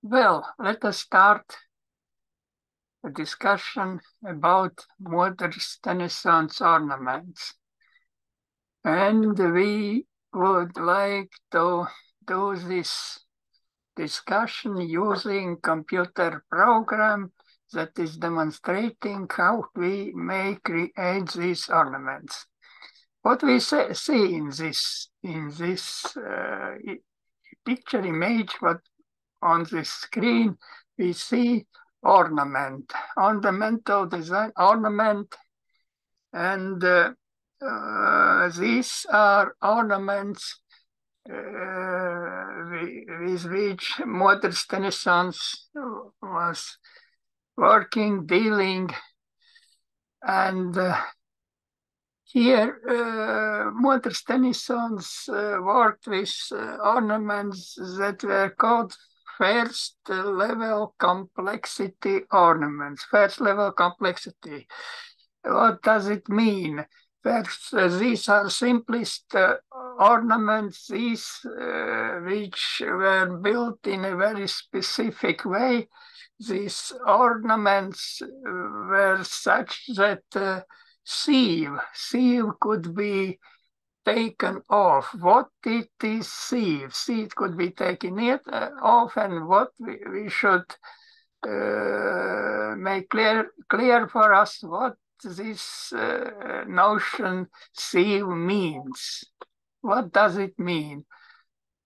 Well, let us start a discussion about Mother's Tennyson's ornaments. And we would like to do this discussion using computer program that is demonstrating how we may create these ornaments. What we see in this picture image, what on the screen, we see ornamental design, ornament, and these are ornaments with which Mother's Tennyson was working, dealing, and here Mother's Tennyson's worked with ornaments that were called first level complexity ornaments. First level complexity. What does it mean? First, these are simplest ornaments, these which were built in a very specific way. These ornaments were such that sieve could be taken off. What it is sieve? Sieve could be taken off, and what we should make clear for us what this notion sieve means. What does it mean?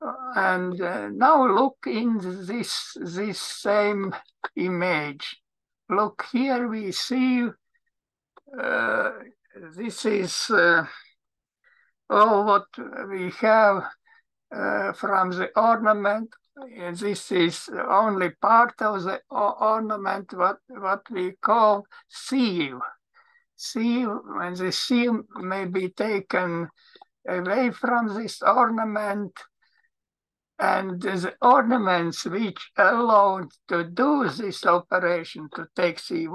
And now look in this same image. Look here, we see this is all what we have from the ornament. This is only part of the ornament, what we call sieve. Sieve, when the sieve may be taken away from this ornament, and the ornaments which allow to do this operation, to take sieve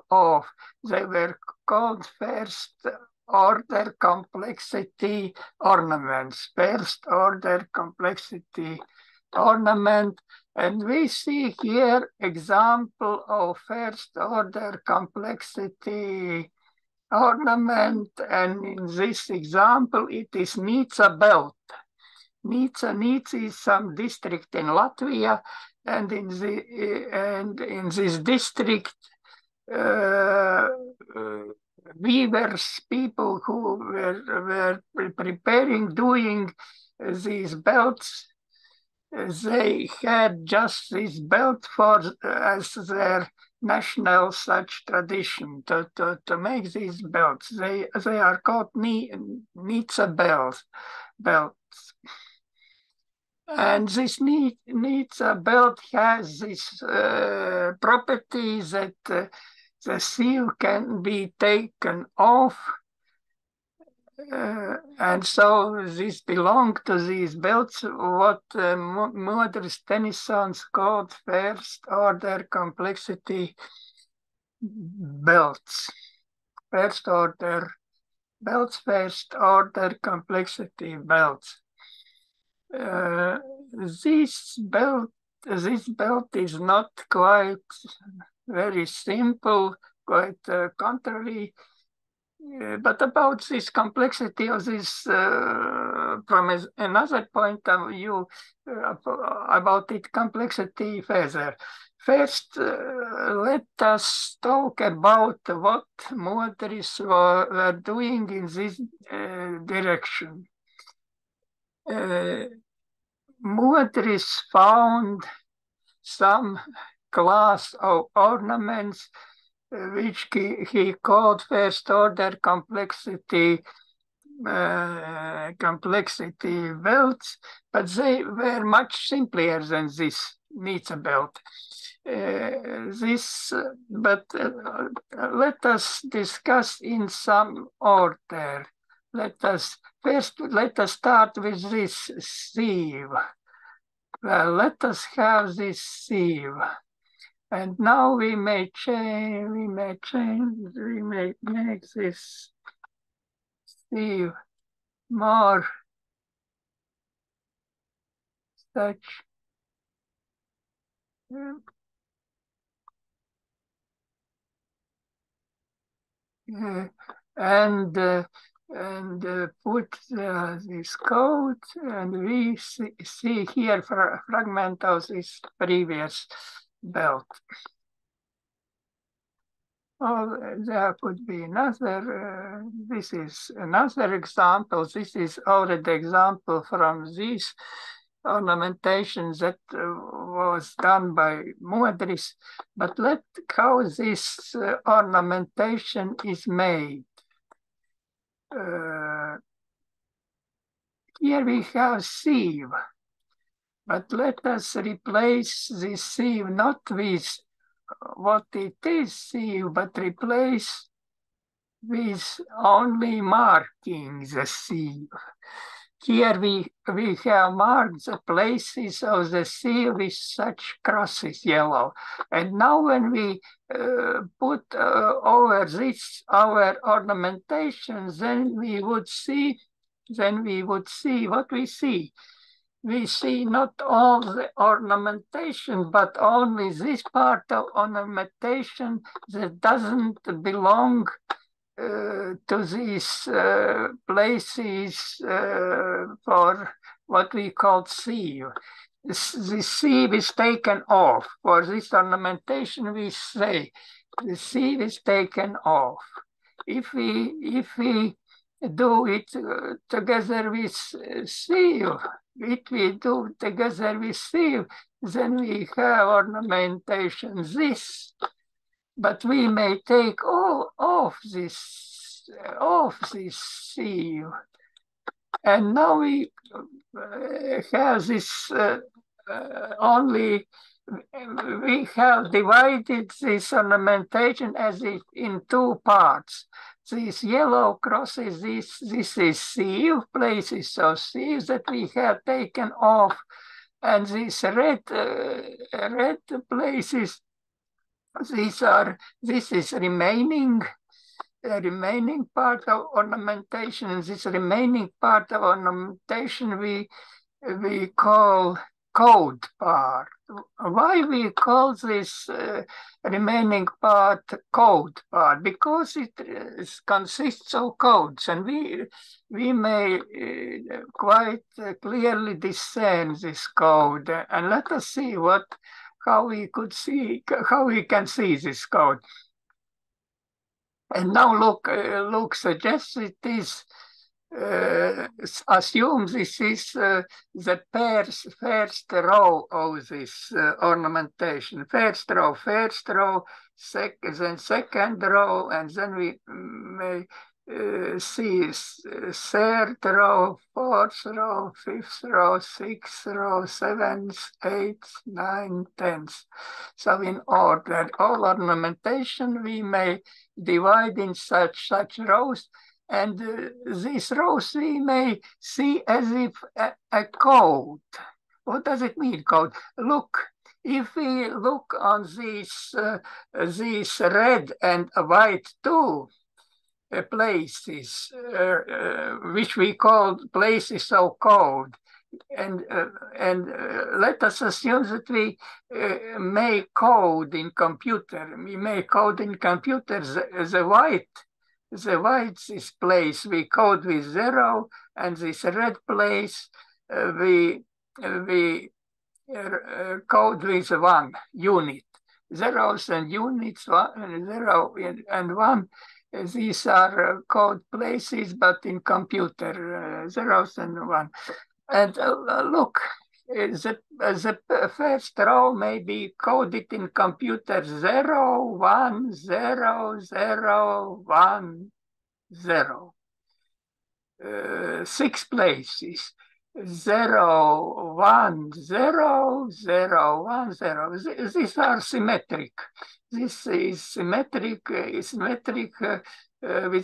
off, they were called first order complexity ornaments, first order complexity ornament. And we see here example of first order complexity ornament. And in this example, it is Nica belt. Nica is some district in Latvia, and in this district, weavers, people who were preparing, doing these belts, they had just this belt for as their national such tradition to make these belts. They are called Nica belts. And this Nica belt has this property that the seal can be taken off. And so this belonged to these belts, what Mother's Tennyson's called first order complexity belts. First order belts, first order complexity belts. This belt is not quite very simple, quite contrary. But about this complexity of this, from another point of view, about its complexity further. First, let us talk about what motorists were doing in this direction. Motorists found some class of ornaments which he called first order complexity belts, but they were much simpler than this Nica belt. Let us discuss in some order. Let us start with this sieve. Well, let us have this sieve. And now we may make this sieve more such and put this code, and we see here for a fragment of this previous belt. Oh, there could be another, this is another example. This is already example from this ornamentation that was done by Modris. But let how this ornamentation is made. Here we have sieve, but let us replace this sieve not with what it is sieve, but replace with only marking the sieve. Here we have marked the places of the sieve with such crosses, yellow. And now when we put over this our ornamentation, then we would see what we see. We see not all the ornamentation, but only this part of ornamentation that doesn't belong to these places for what we call sieve. The sieve is taken off. For this ornamentation, we say the sieve is taken off. If we do it together with sieve, then we have ornamentation this. But we may take all off this sieve, and now we have this only. We have divided this ornamentation as if in two parts. These yellow crosses, this is sieve, places of sieve that we have taken off, and these red places. This is remaining part of ornamentation. This remaining part of ornamentation we call code part. Why we call this remaining part code part? Because it consists of codes, and we may quite clearly discern this code. And let us see how we can see this code. And now look suggests it is assume this is the first row of this ornamentation. First row, then second row, and then we may see third row, fourth row, fifth row, sixth row, seventh, eighth, ninth, 10th. So in order, all ornamentation we may divide in such rows, and these rows we may see as if a code. What does it mean, code? Look, if we look on these red and white too, places, which we call places of code, and let us assume that we make code in computer. We make code in computer. The white is place we code with 0, and this red place we code with 1 unit. Zeros and units, 0 and 1. These are code places, but in computer, 0s and 1. And look, the first row may be coded in computer 0, 1, 0, 0, 1, 0. 6 places. 0, 1, 0, 0, 1, 0. These are symmetric. This is symmetric with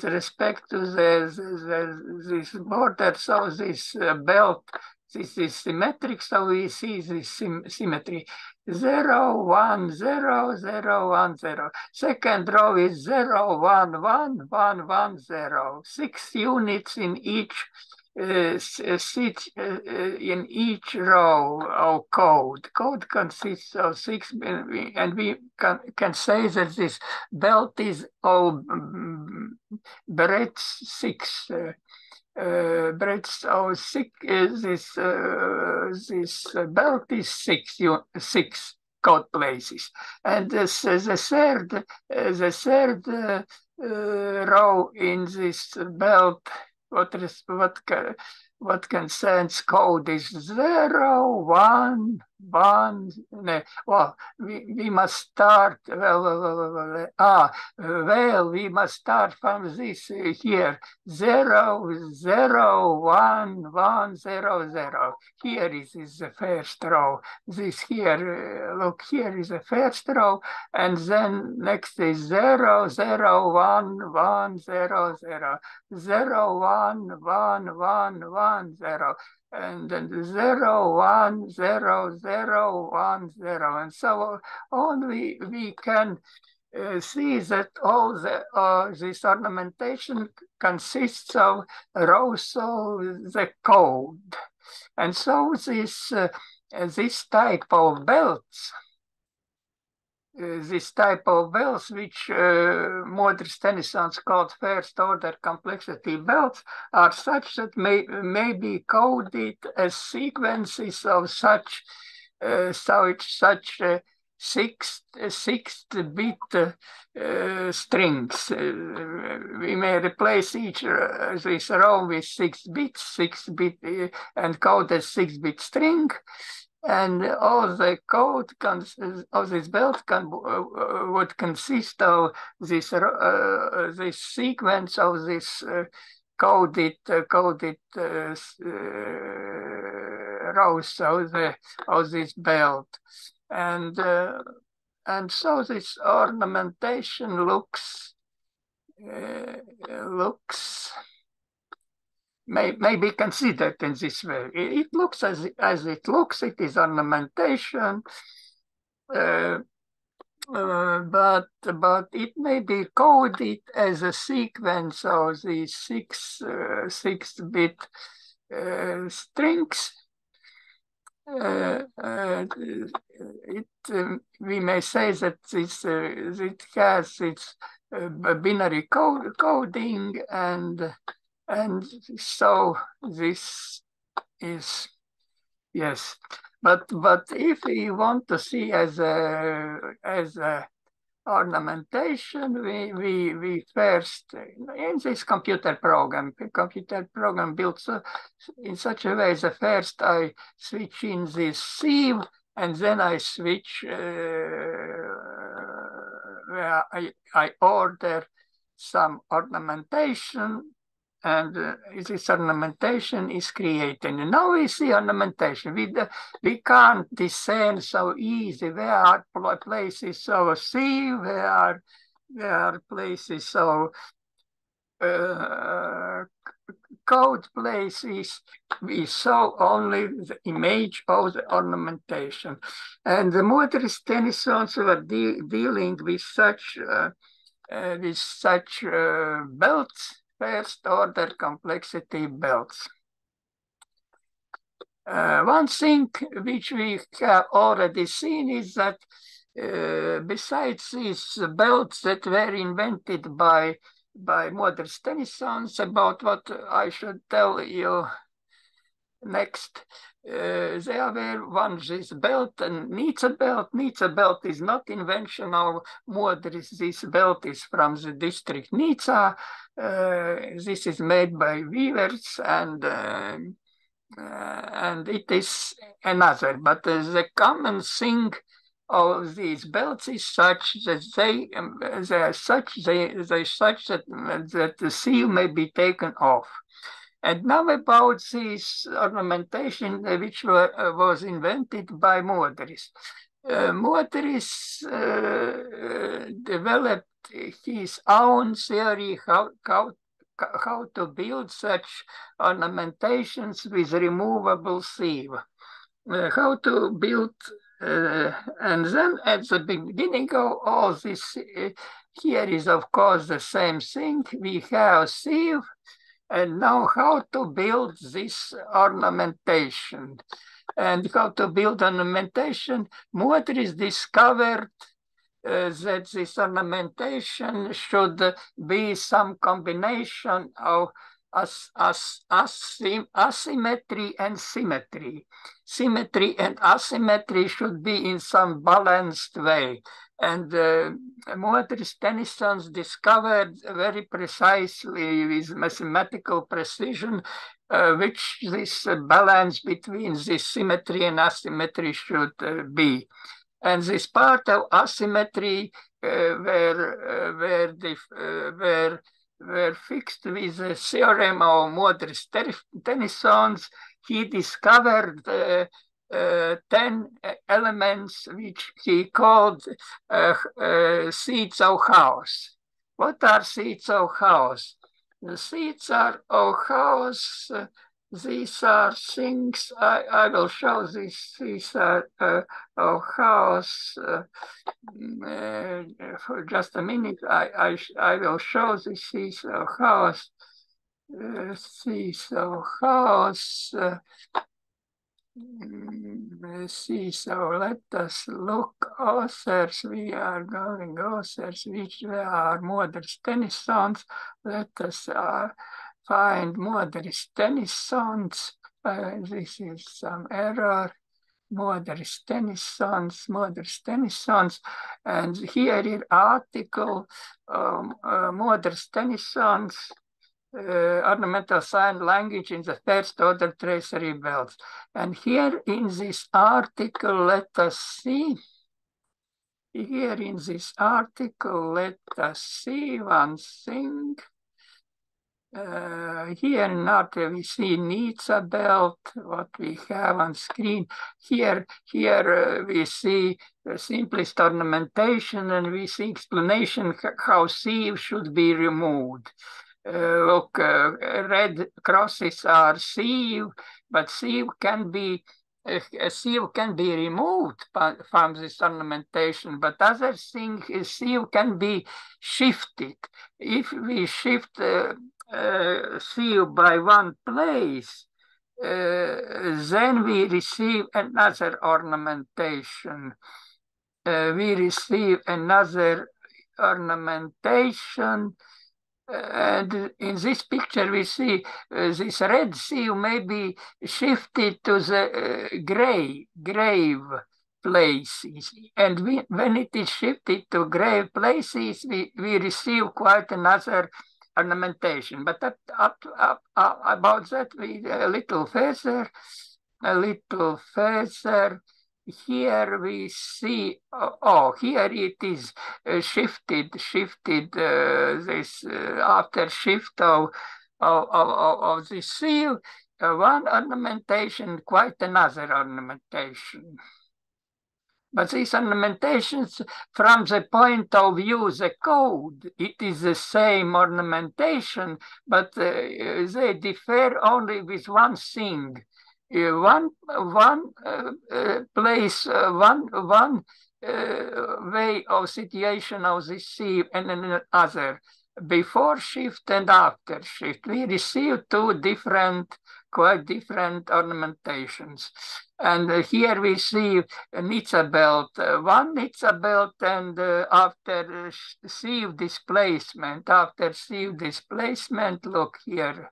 respect to this border. So this belt, this is symmetric. So we see this symmetry. 0, 1, 0, 0, 1, 0. Second row is 0, 1, 1, 1, 1, 0. 6 units in each sit in each row of code. Code consists of six, and we can say that this belt is of breadth six. Breadth of six. This belt is six code places, and this, the third row in this belt. What concerns code is 0, 1, 1. No, well, we must start. We must start from this here. 0, 0, 1, 1, 0, 0. Here is the first row. This here, look, here is the first row, and then next is 0, 0, 1, 1, 0, 0. 0, 1, 1, 1, 1, 0, and then 0, 1, 0, 0, 1, 0, and so on. We can see that all this ornamentation consists of rows of the code, and so this type of belts. This type of belts, which Modris Tenisons called first-order complexity belts, are such that may be coded as sequences of such six-bit strings. We may replace each this row with 6 bits, 6-bit and code as 6-bit string. And all the code of this belt would consist of this sequence of this coded rows of this belt, and so this ornamentation looks may be considered in this way. It looks as it looks. It is ornamentation, but it may be coded as a sequence of these six-bit strings. We may say that it has its binary coding, and so this is, yes. But if we want to see as a ornamentation, we first, in this computer program built in such a way that first I switch in this sieve, and then I switch where I order some ornamentation, and this ornamentation is created. And now we see ornamentation. We can't discern so easy where are places of sieve, where are places of code places. We saw only the image of the ornamentation. And the Modris Tenisons were dealing with such belts, first-order complexity belts. One thing which we have already seen is that besides these belts that were invented by Modris Tenisons, about what I should tell you next, there were one this belt and Nietzsche belt. Nietzsche belt is not invention of Modris. This belt is from the district Nietzsche. This is made by weavers, and it is another. But the common thing of these belts is such that they are such that the seal may be taken off. And now about this ornamentation which was invented by Modris. Modris developed his own theory how to build such ornamentations with removable sieve. How to build, and then at the beginning of all this, here is of course the same thing. We have sieve, And now how to build this ornamentation. And how to build ornamentation, Modris discovered that this ornamentation should be some combination of asymmetry and symmetry. Symmetry and asymmetry should be in some balanced way. And Modris Tennyson discovered very precisely with mathematical precision which this balance between this symmetry and asymmetry should be. And this part of asymmetry were fixed with the theorem of Modris Tennyson's. He discovered 10 elements which he called seeds of chaos. What are seeds of chaos? The seeds of chaos, these are things, I will show this, these are of chaos. For just a minute, I will show this seeds of chaos. Seeds of chaos. See, so let us look authors. We are going authors which are Modris Tennyson's. Let us find Modris Tennyson's. This is some error. Modris Tennyson's. And here is article Modris Tennyson's. Ornamental sign language in the first order tracery belts. And here in this article, let us see. Here in this article, let us see one thing. Here in article, we see Nizza belt, what we have on screen. Here we see the simplest ornamentation, and we see explanation how sieve should be removed. Look, red crosses are sieve, but sieve can be removed from this ornamentation, but other thing is sieve can be shifted. If we shift sieve by one place, then we receive another ornamentation. We receive another ornamentation. And in this picture, we see this red sieve may be shifted to the grave places. And when it is shifted to grave places, we receive quite another ornamentation. But about that, we a little further. Here we see, here it is shifted, this after shift of the seal, one ornamentation, quite another ornamentation. But these ornamentations, from the point of view the code, it is the same ornamentation, but they differ only with one thing. One place, one way of situation of the sieve and another, before shift and after shift. We receive two quite different ornamentations. And here we see Nizza belt, one Nizza belt, and after sieve displacement, look here.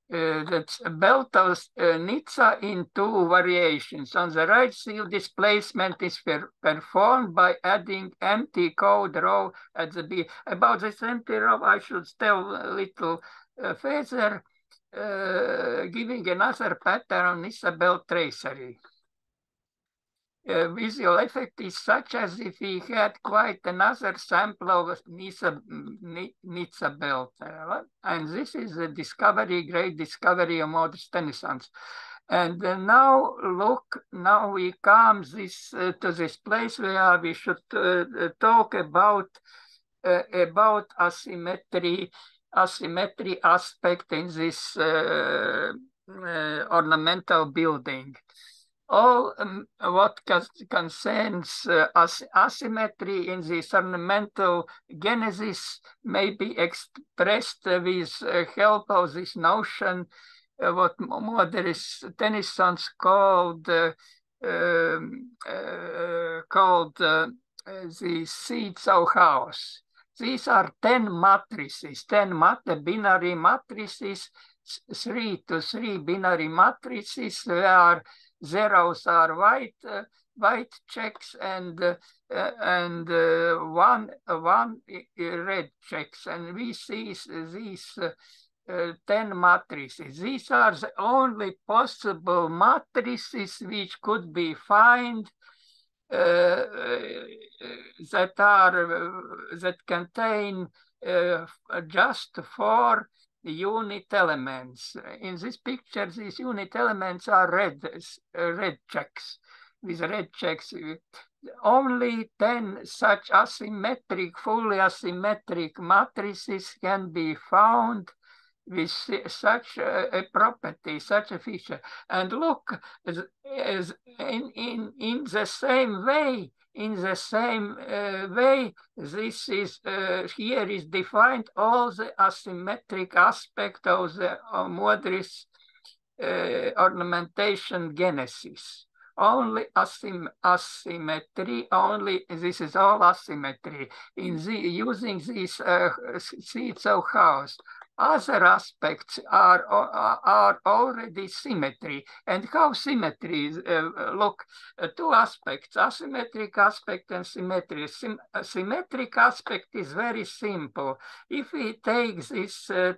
That's a belt of Nizza in two variations. On the right, sieve displacement is performed by adding empty code row at the B. About this empty row, I should tell a little further, giving another pattern on Nizza belt tracery. Visual effect is such as if we had quite another sample of Nizza belt. And this is a great discovery of Modris Tennyson's. And now look, now we come to this place where we should talk about asymmetry aspect in this ornamental building. all what concerns asymmetry in this ornamental genesis may be expressed with help of this notion, what Modris Tennyson's called the seeds of chaos. These are 10 matrices, 10 binary matrices, 3 to 3 binary matrices where zeros are white checks and one red checks, and we see these 10 matrices. These are the only possible matrices which could be found that contain just 4 unit elements. In this picture, these unit elements are red checks. With red checks, only 10 such asymmetric, fully asymmetric matrices can be found with such a property, such a feature. And look, in the same way, this is here is defined all the asymmetric aspect of the Modris ornamentation genesis. Only asymmetry, only this is all asymmetry in using these seeds of chaos. Other aspects are already symmetry. And how symmetry is? Look, 2 aspects, asymmetric aspect and symmetry. Symmetric aspect is very simple. If we take this 3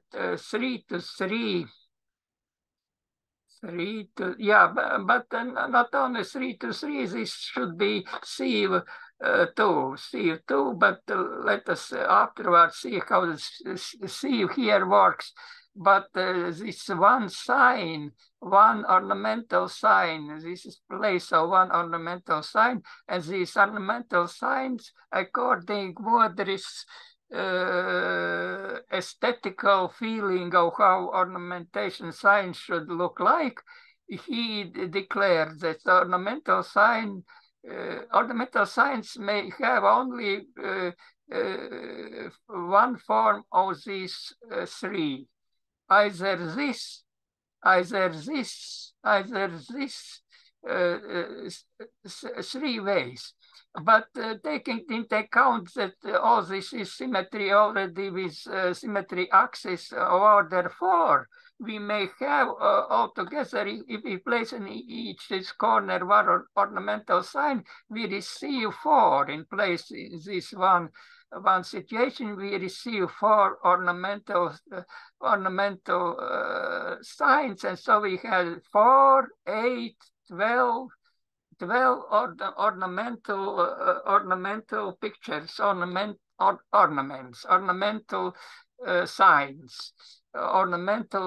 to 3, but not only 3 to 3, this should be sieve 2, but let us afterwards see how the sieve here works. But this one sign, one ornamental sign, this is place of one ornamental sign, and these ornamental signs, according to Modris aesthetical feeling of how ornamentation signs should look like, he declared that ornamental signs may have only one form of these 3. Either this, 3 ways. But taking into account that all this is symmetry already with symmetry axis of order 4, we may have altogether, if we place in each this corner one ornamental sign, we receive 4 in place in this one situation. We receive 4 ornamental signs, and so we have 4, 8, 12 ornamental pictures, ornamental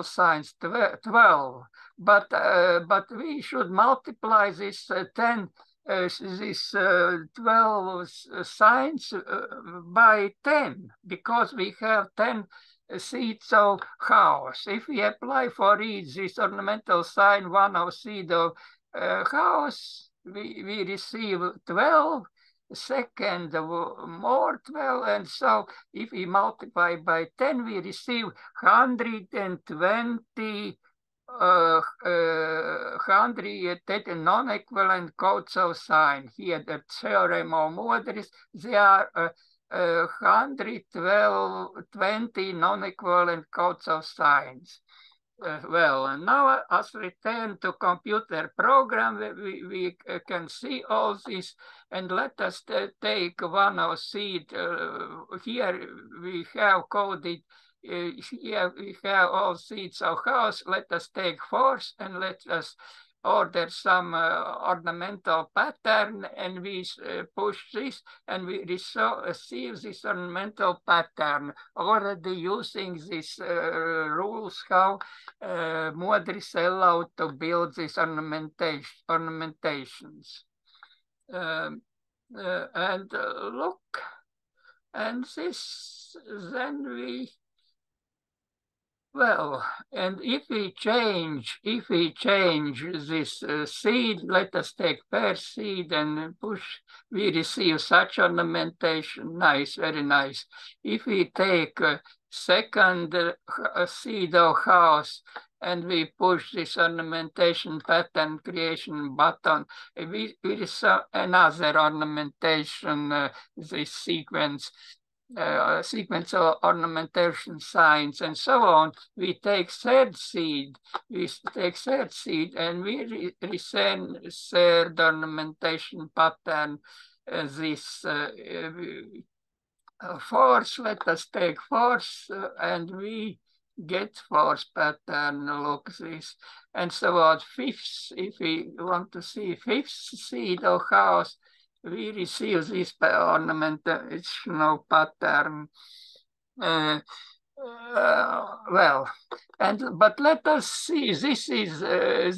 signs, 12. But we should multiply this 10, this 12 signs by 10, because we have 10 seeds of chaos. If we apply for each this ornamental sign one of seed of chaos, we receive 12, second more 12, and so if we multiply by 10, we receive 120 non-equivalent codes of sign. Here, the theorem of Modris, there are 120 non-equivalent codes of signs. Well, now as return to computer program, we can see all this, and let us take one of seed. Here we have coded, here we have all seeds of chaos. Let us take force and let us order some ornamental pattern, and we push this, and we receive this ornamental pattern, already using these rules how Modris allowed to build these ornamentations. And look, and this, then Well, and if we change this seed, let us take first seed and push, we receive such ornamentation. Nice, very nice. If we take second seed of house and we push this ornamentation pattern creation button, we receive another ornamentation, this sequence of ornamentation signs and so on. We take third seed, and we resend third ornamentation pattern. This fourth, let us take fourth, and we get fourth pattern, look this, and so on. Fifth, if we want to see fifth seed of house, we receive this ornamentational pattern. Well, but let us see. This is with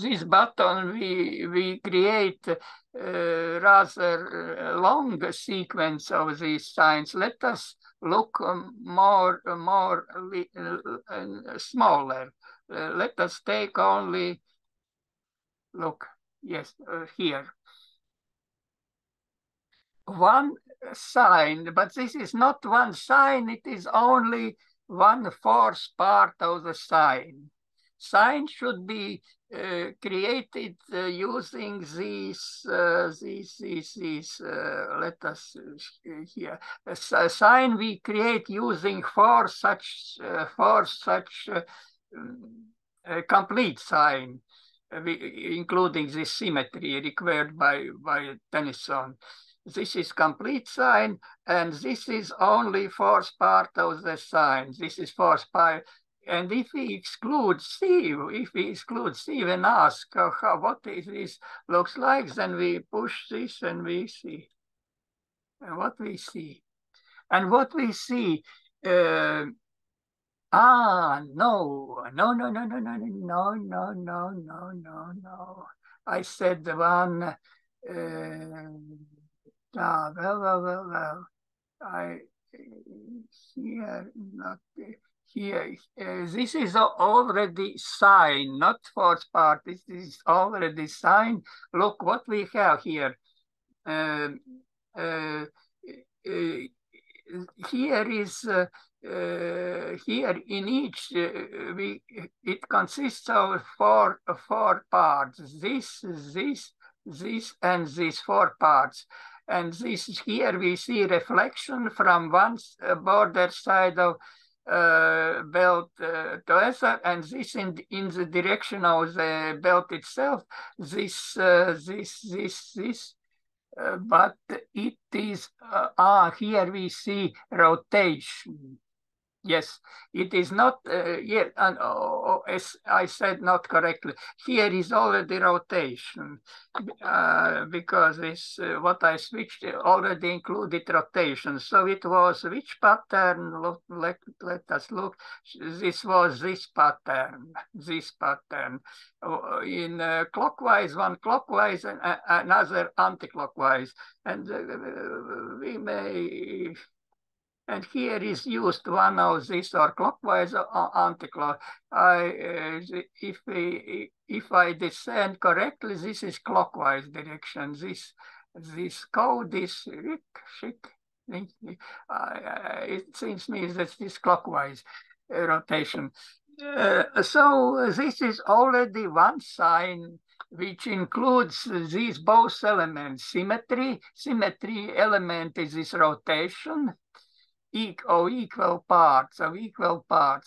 this button we create rather long sequence of these signs. Let us look more smaller. Let us take only look. Yes, here. One sign, but this is not one sign, it is only 1/4 part of the sign. Sign should be created using these, let us here. A sign we create using four such complete sign, including this symmetry required by Tennyson. This is complete sign, and this is only fourth part of the sign. This is fourth part. And if we exclude C, and ask what this looks like, then we push this and we see. And what we see. And what we see, no. I said the one, well. I here not here. This is already sign, not fourth part. This is already sign. Look what we have here. Here is here in each it consists of four parts. This, and these four parts. And this here we see reflection from one border side of belt to other, and this in the direction of the belt itself. This, but it is here we see rotation. Yes, it is not yet, as I said not correctly. Here is already rotation because this what I switched already included rotation. So it was which pattern? Let us look. This was this pattern. In clockwise, one clockwise, and another anti-clockwise, and we may. And here is used one of these, or clockwise or anti-clockwise. If I descend correctly, this is clockwise direction. This code is it seems to me that this clockwise rotation. So this is already one sign which includes these both elements. Symmetry element is this rotation. Equal parts,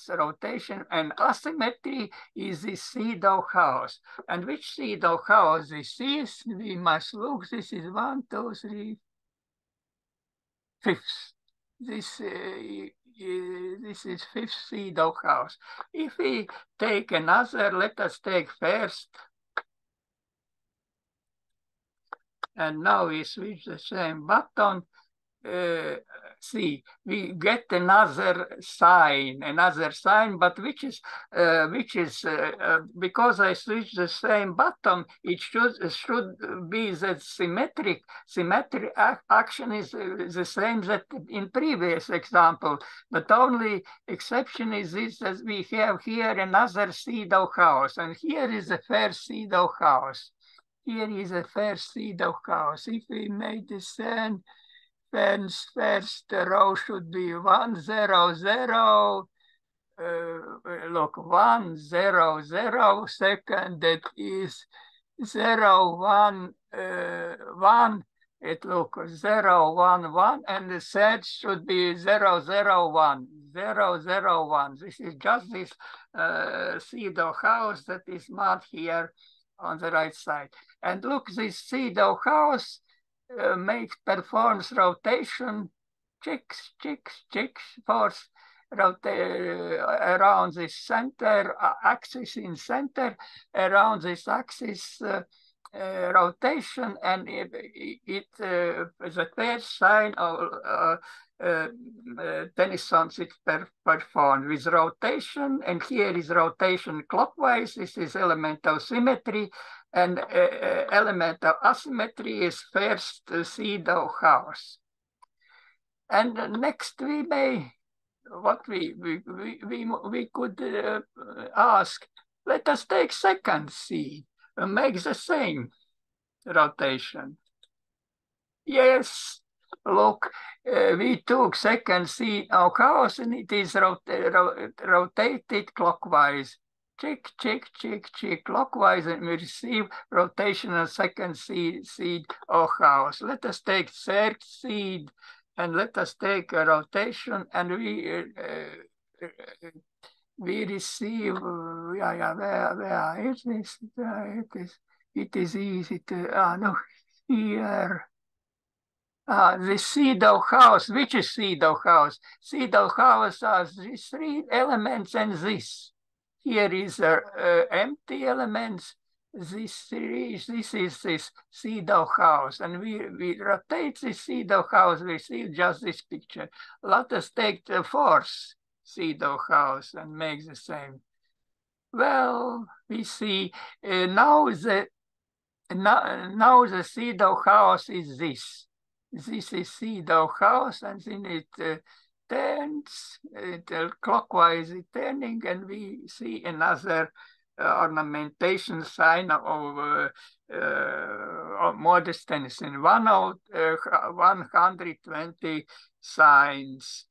rotation, and asymmetry is the seed of house. And which seed of house this is? We must look. This is 1, 2, 3, fifth. This is fifth seed of house. If we take another, let us take first. And now we switch the same button. see, we get another sign, but which is because I switch the same button, it should be that symmetric action is the same that in previous example, but only exception is this, that we have here another pseudo house, and here is a first pseudo house. Here is a first pseudo house. If we make the same, then first row should be 1, 0, 0. Look, 1, 0, 0. Second, that is 0, 1, 1. It looks 0, 1, 1. And the third should be 0, 0, 1. 0, 0, 1. This is just this pseudo house that is marked here on the right side. And look, this pseudo house performs rotation, chicks, force around this center axis in center, around this axis rotation, and the first sign of Tennyson is performed with rotation, and here is rotation clockwise. This is element of symmetry, and element of asymmetry is first pseudo house. And next we may, what we could ask, let us take second seed and make the same rotation. Yes, look, we took second seed of house, and it is rotated clockwise. Check, clockwise, and we receive rotational second seed of house. Let us take third seed, and let us take a rotation, and we receive, where is this? It is easy to, no, here. The pseudo house, which is pseudo house? Pseudo house has these three elements and this. Here is empty elements. This is this pseudo house, and we rotate this pseudo house. We see just this picture. Let us take the fourth pseudo house and make the same. Well, we see now the pseudo house is this. This is pseudo house, and then it turns clockwise, turning, and we see another ornamentation sign of Modest Tennyson. 120 signs,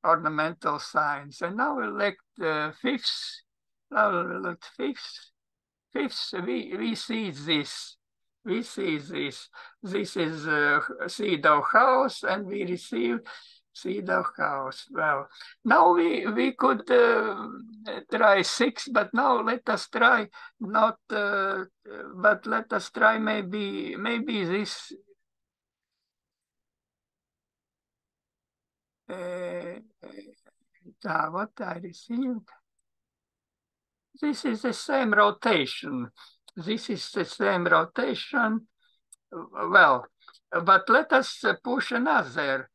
ornamental signs. And now we'll look the fifth. Now we'll look fifth. We see this. We see this. This is pseudo house, and we receive pseudo house. Well, now we could try 6, but now let us try not. But let us try maybe this. What I received. This is the same rotation. This is the same rotation. Well, but let us push another.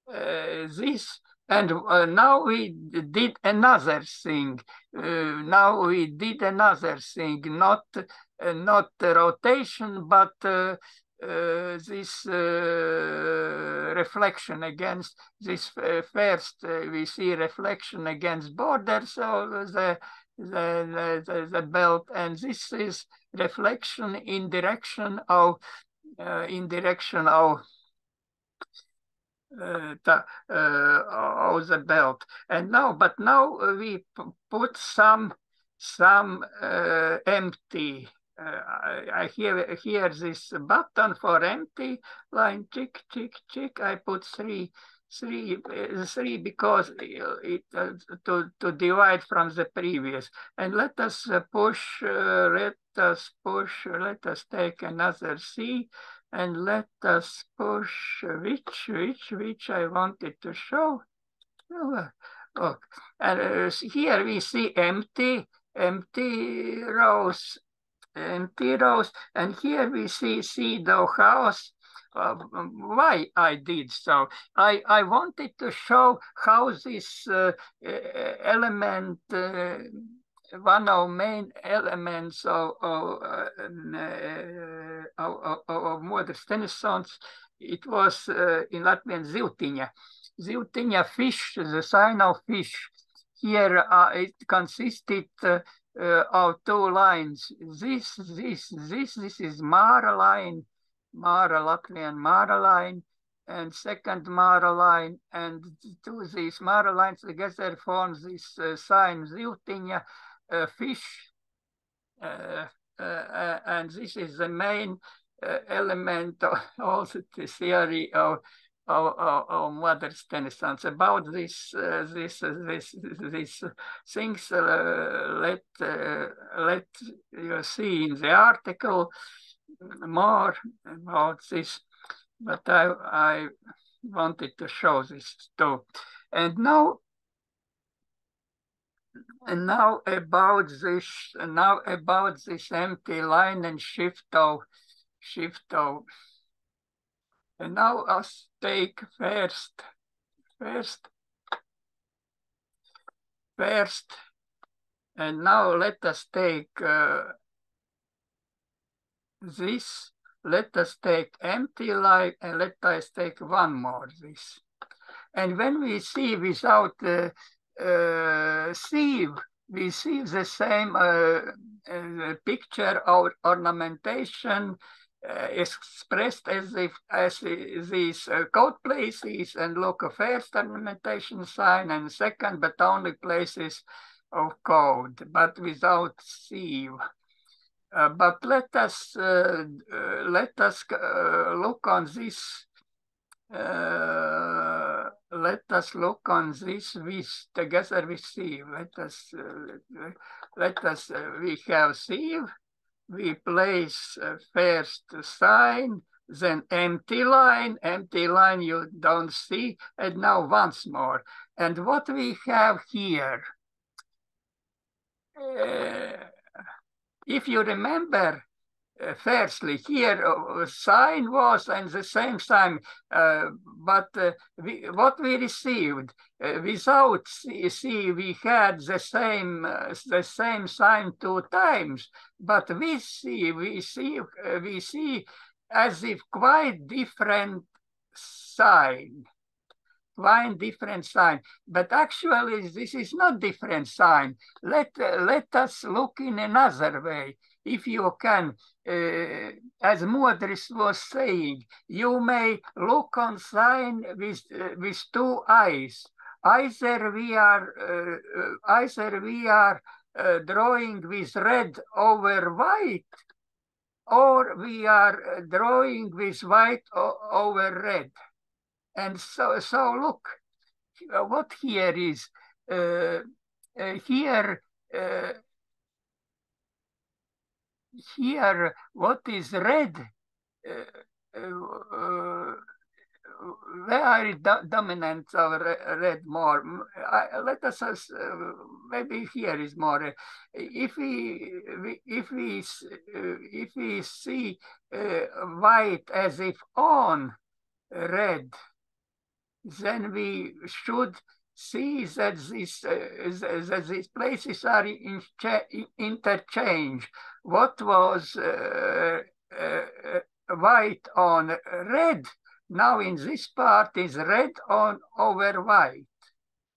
This, and now we did another thing. Now we did another thing, not rotation, but this reflection against this first. We see reflection against border, so the belt, and this is reflection in direction of the belt. And now, but now we put some empty. I hear this button for empty line. Tick. I put three because it to divide from the previous. And let us push. Let us take another C. And let us push which I wanted to show. Oh, and here we see empty rows, and here we see pseudo house why I did so. I wanted to show how this element, one of main elements of modern Tennyson's, it was in Latvian zivtiņa. Zivtiņa fish, the sign of fish. Here it consisted of two lines. This is Māra line, Māra Latvian Māra line, and second Māra line, and two these Māra lines together form this sign zivtiņa, fish, and this is the main element of also the theory of modern Tennyson's. About these things, let you see in the article more about this, but I wanted to show this too. And now about this empty line and shift of. And now us take first, and now let us take this. Let us take empty line, and let us take one more this. And when we see without sieve, we see the same picture of ornamentation expressed as these code places, and look, a first ornamentation sign and second, but only places of code, but without sieve. But let us look on this. Let us look on this with together with sieve. We have sieve. We place first sign, then empty line you don't see, and now once more. And what we have here, if you remember, firstly, here sign was and the same sign, but what we received without see, we had the same sign two times, but we see as if quite different sign. But actually this is not different sign. Let us look in another way. If you can, as Modris was saying, you may look on sign with two eyes. Either we are drawing with red over white, or we are drawing with white over red. And so look, what here is, here, what is red? Where is dominant of red more? Let us maybe here is more. If we see white as if on red, then we should see that these places are interchanged. What was white on red, now in this part is red on over white.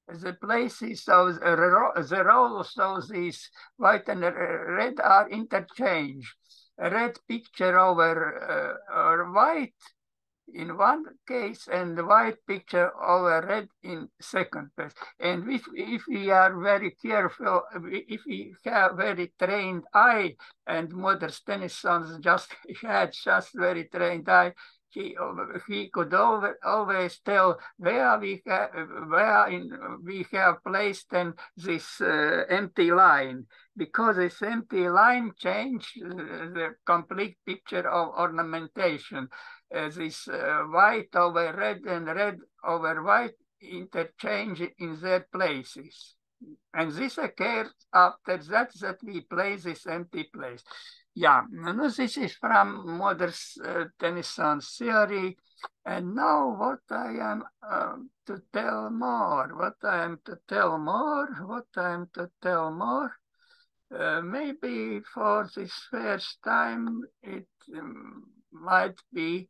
The places of the roles of these white and red are interchanged. Red picture over white in one case, and the white picture over red in second place. And if we are very careful, if we have very trained eye, and Modern Tennyson just had just very trained eye, he could always tell where we have placed then this empty line, because this empty line changed the complete picture of ornamentation. This white over red and red over white interchange in their places. And this occurs after that we place this empty place. Yeah, no, this is from Moders Tennyson's theory. And now what I am to tell more, what I am to tell more, what I am to tell more. Maybe for this first time it might be,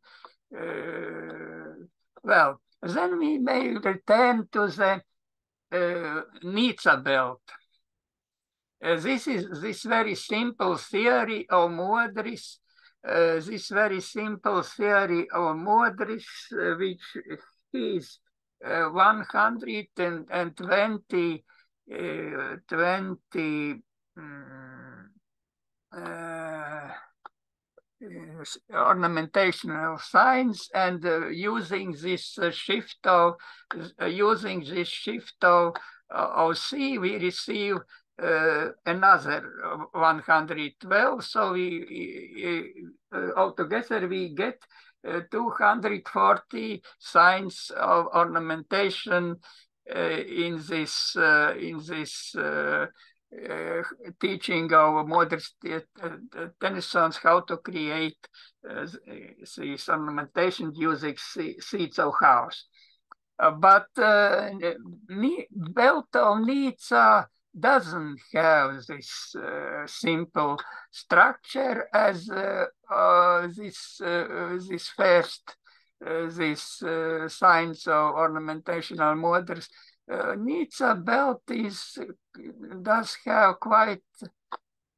well, then we may return to the Nizza belt. This is this very simple theory of Modris, this very simple theory of Modris, which is 120 20 ornamentational signs, and using this shift of C, we receive another 112. So we altogether we get 240 signs of ornamentation in this teaching of modern Tennyson's how to create this ornamentation using seeds of house. But belt of Nizza doesn't have this simple structure as this first signs of ornamentational models. Nizza belt does have quite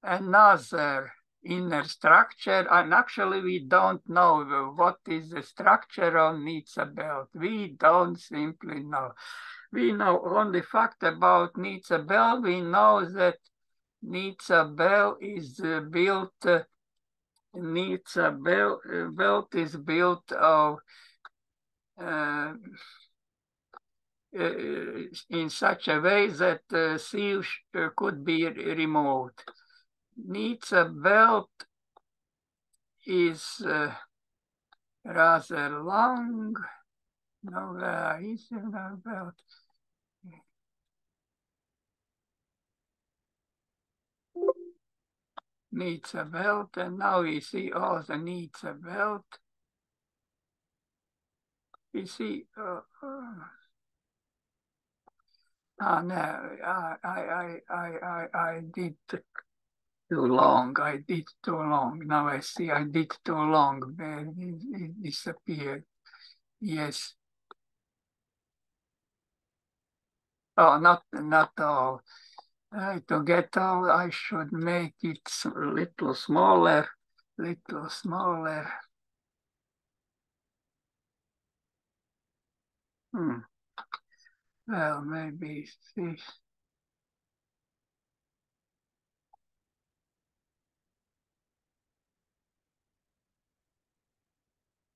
another inner structure, and actually we don't know what is the structure of Nizza belt. We don't simply know. We know only fact about Nizza belt. We know that Nizza belt is built. Nizza belt is built of in such a way that sieve could be removed. Nizza belt is rather long. No, is a belt. Nizza belt, and now we see all the Nizza belt. We see. No, I did too long. I did too long. Now I see I did too long. It disappeared. Yes. Oh, not all. To get all, I should make it a little smaller. Well, maybe this.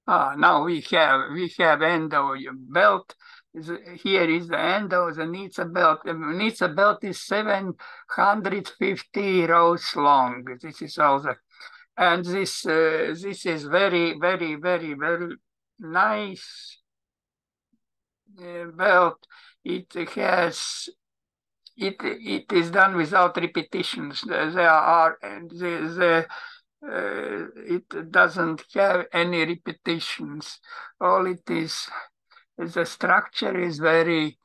Now we have endo belt. Here is the endo, the Nizza belt. The Nizza belt is 750 rows long. This is all the, and this is very, very, very, very nice belt. It has. It is done without repetitions. There are it doesn't have any repetitions. All it is the structure is very,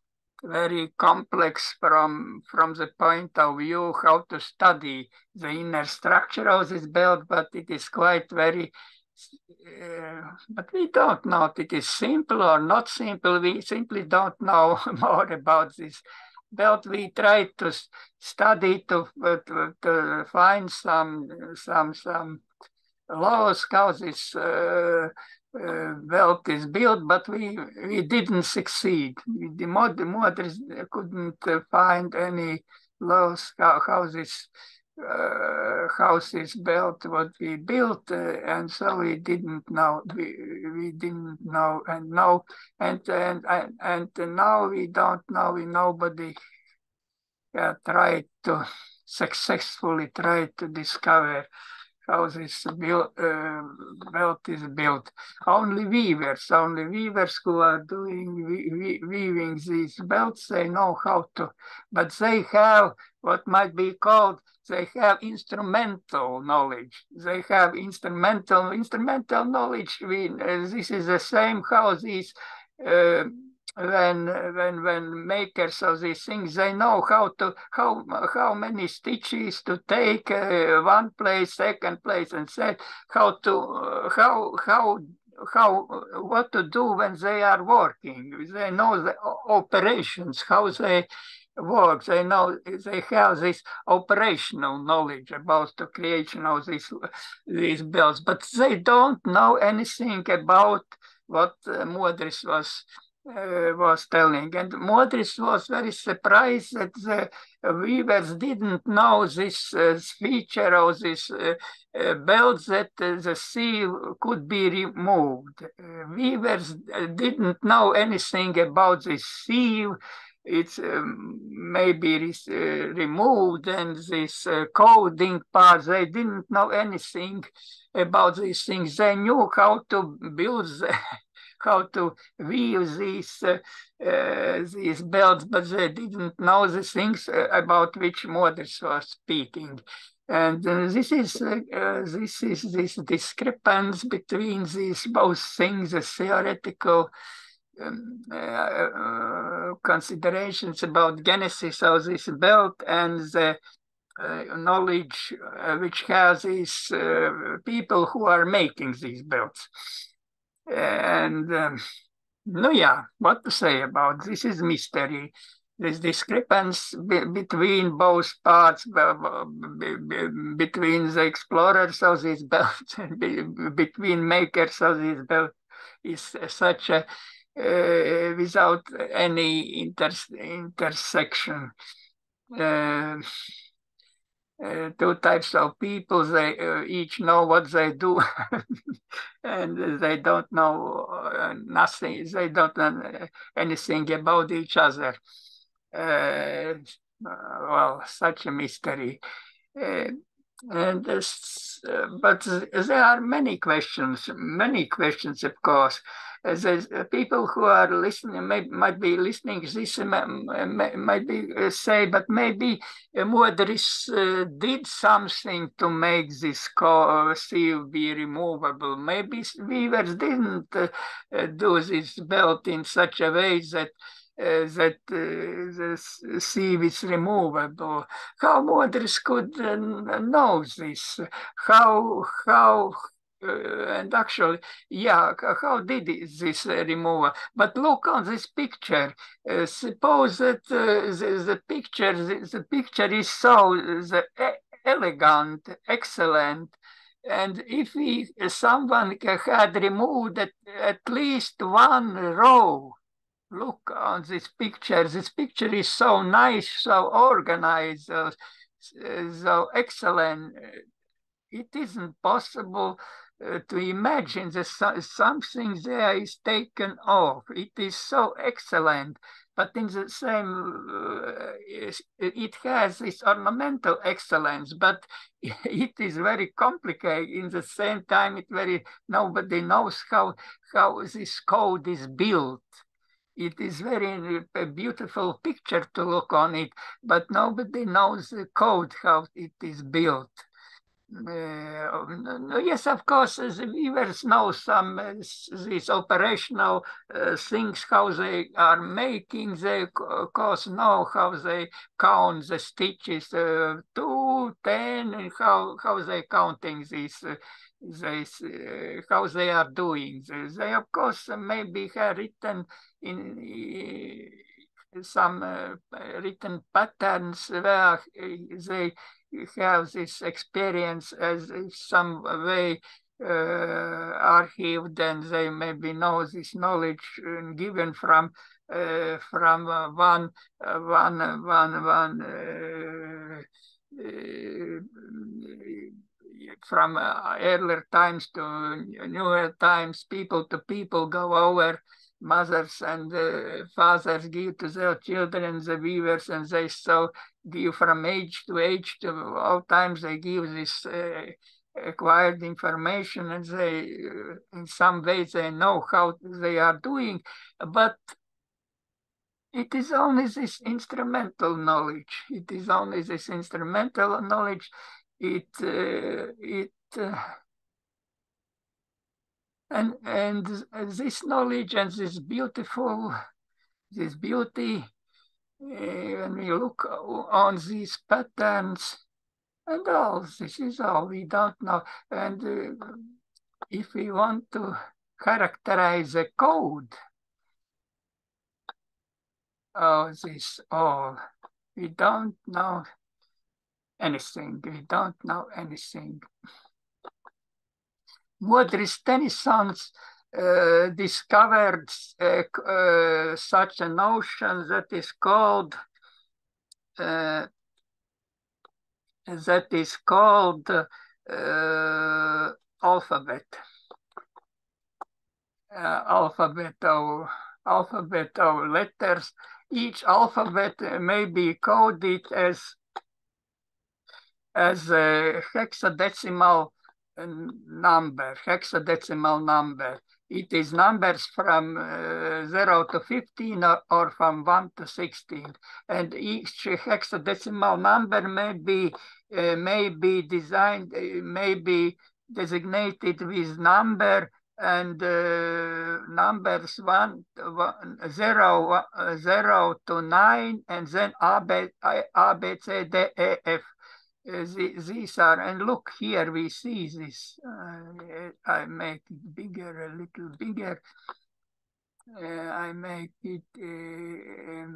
very complex from the point of view how to study the inner structure of this belt, but it is quite very. But we don't know if it is simple or not simple. We simply don't know more about this belt. We try to study to find some laws how this belt is built, but we didn't succeed. The models couldn't find any laws how this house is built, what we built, and so we didn't know. We didn't know, and now and now we don't know. Nobody tried to successfully discover how this belt is built. Only weavers who are doing weaving these belts, they know how to, but they have what might be called They have instrumental knowledge. They have instrumental knowledge. This is the same how these uh, when makers of these things, they know how many stitches to take, one place, second place, and say how to how what to do when they are working. They know the operations, how they work. They know they have this operational knowledge about the creation of these bells, but they don't know anything about what Modris was telling. And Modris was very surprised that the weavers didn't know this feature of this belt, that the seal could be removed. Weavers didn't know anything about this seal. It's maybe removed, and this coding part, they didn't know anything about these things. They knew how to build how to weave these belts, but they didn't know the things about which Modris was speaking. And this is this discrepancy between these both things, the theoretical considerations about genesis of this belt and the knowledge which has these people who are making these belts. And no, yeah, what to say about this is mystery. This discrepancy between both parts, between the explorers of this belt and between makers of this belt, is such a without any intersection. Two types of people, they each know what they do and they don't know nothing, they don't know anything about each other. Well, such a mystery. And but there are many questions, of course. There's people who are listening might be listening this might be say, but maybe Modris did something to make this seal be removable. Maybe weavers didn't do this belt in such a way that the sieve is removable. How Modris could know this? And actually, yeah, how did this removal? But look on this picture. Suppose that the picture is so elegant, excellent, and if someone had removed at least one row. Look on this picture. This picture is so nice, so organized, so excellent. It isn't possible to imagine that something there is taken off. It is so excellent, but in the same, it has this ornamental excellence, but it is very complicated. In the same time, nobody knows how this code is built. It is very a beautiful picture to look on it, but nobody knows the code, how it is built. Yes, of course, the weavers know some these operational things, how they are making. They, of course, know how they count the stitches, 2, 10, and how they counting these. How they are doing. They of course, maybe have written in some written patterns where they have this experience as some way archived, and they maybe know this knowledge given from one from earlier times to newer times, people to people go over, mothers and fathers give to their children the weavers, and they so give from age to age. To all times they give this acquired information, and they in some ways they know how they are doing, but It is only this instrumental knowledge. It is only this instrumental knowledge. And this knowledge and this beauty, when we look on these patterns and all, this is all we don't know. And if we want to characterize a code of this all, we don't know anything. We don't know anything. Modris Tennyson's discovered such a notion that is called alphabet. Alphabet of letters. Each alphabet may be coded as a hexadecimal number. It is numbers from 0 to 15 or from 1 to 16. And each hexadecimal number may be designed, may be designated with number and numbers 0 to 9, and then A, B, C, D, E, F. These are, and look here, we see this. I make it bigger, a little bigger. I make it a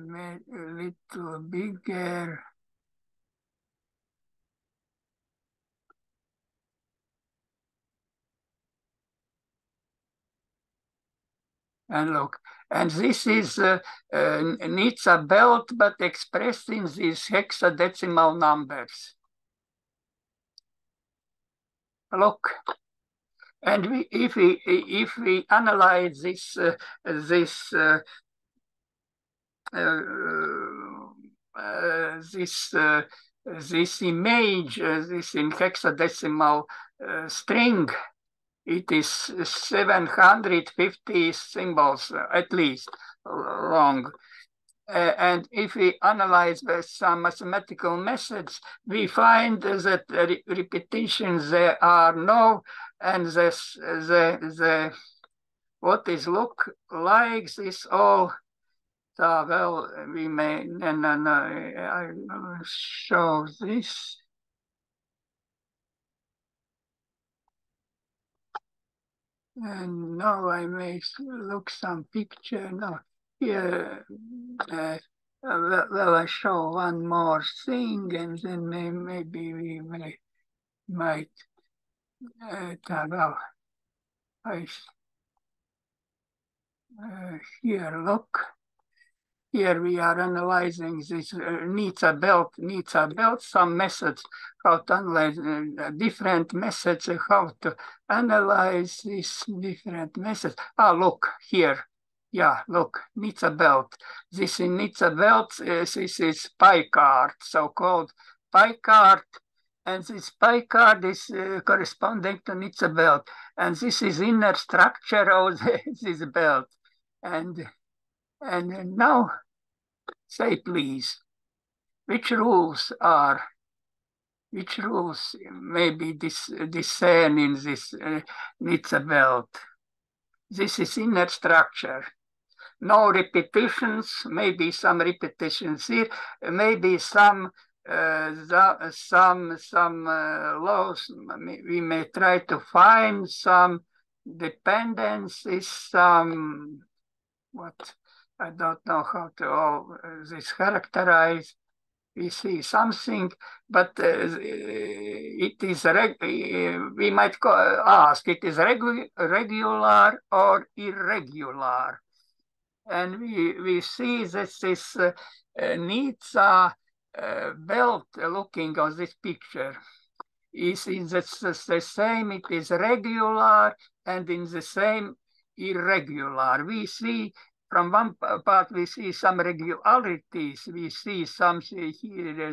little bigger. And look, and this is needs a belt, but expressed in these hexadecimal numbers. Look, and if we analyze this image, this in hexadecimal string, it is 750 symbols at least long. And if we analyze some mathematical methods, we find that repetitions there are no, and what is look like this all. So, well, we may, I will show this. And now I may look some picture. No, here, well, I show one more thing, and then maybe we might well, here, look. Here we are analyzing this needs a belt, some methods, how to analyze different methods, how to analyze these different methods. Look here. Yeah, look, needs a belt. This needs a belt, this is pie card, so-called pie card. And this pie card is corresponding to needs a belt. And this is inner structure of this belt. And now, say please, which rules may be discerned in this needs a belt? This is inner structure. No repetitions, maybe some repetitions here, maybe some laws. We may try to find some dependencies, some what I don't know how to all this characterize. We see something, but it is we might ask, it is regular or irregular. And we see that this needs a belt looking on this picture. Is the same, it is regular, and in the same irregular. We see from one part, we see some regularities. We see some here,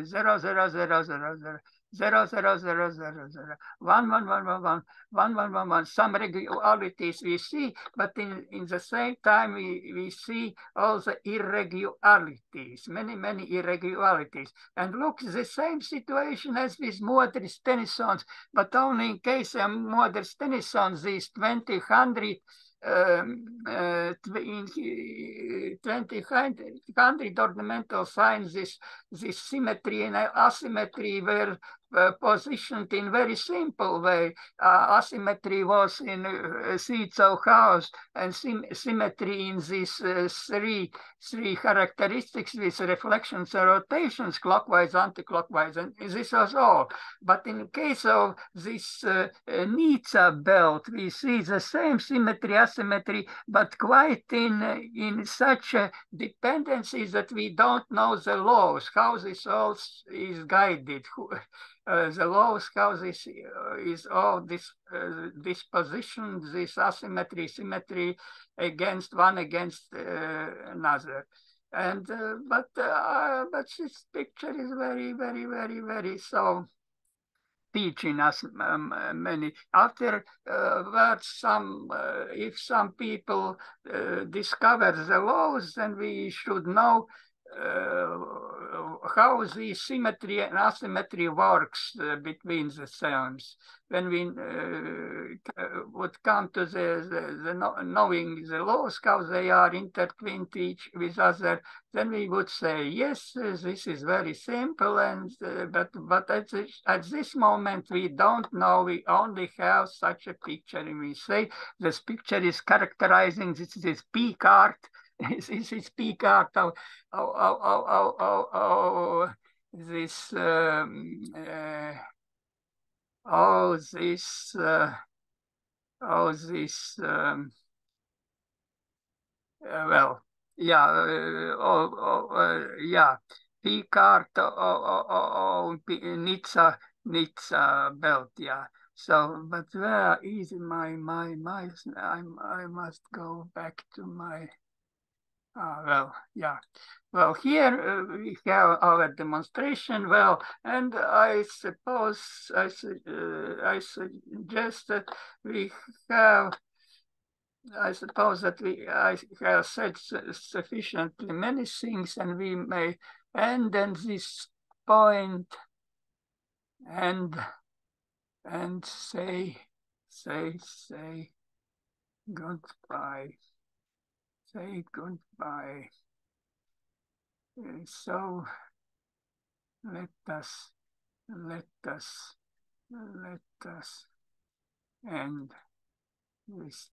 0, 0, 0, 0, 0. zero, zero, zero, zero, zero, one, one, one, one, one, one, one, one, one. Some regularities we see, but in the same time we see all the irregularities, many irregularities. And look, the same situation as with Modris Tennyson's, but only in case of Modris Tennyson's, these 2000 in 2000 ornamental signs, this symmetry and asymmetry were positioned in very simple way. Asymmetry was in seeds of chaos, and symmetry in these three characteristics with reflections and rotations, clockwise, anti-clockwise, and this was all. But in case of this Nizza belt, we see the same symmetry, asymmetry, but quite in such dependencies that we don't know the laws, how this all is guided. The laws, how this is all this disposition, this asymmetry, symmetry against one against another. And but this picture is very so teaching us many. After some, if some people discover the laws, then we should know how the symmetry and asymmetry works between the sounds. When we would come to knowing the laws, how they are intertwined each with other, then we would say, yes, this is very simple, and but at this moment we don't know. We only have such a picture, and we say this picture is characterizing this peak art. This is peak art of this all this well, yeah, yeah, Picard Nizza belt, yeah. So, but where is I must go back to my. Well, yeah. Well, here we have our demonstration. Well, and I suppose I suggest that we have. I suppose that I have said sufficiently many things, and we may end at this point and say goodbye. Say goodbye. So let us end this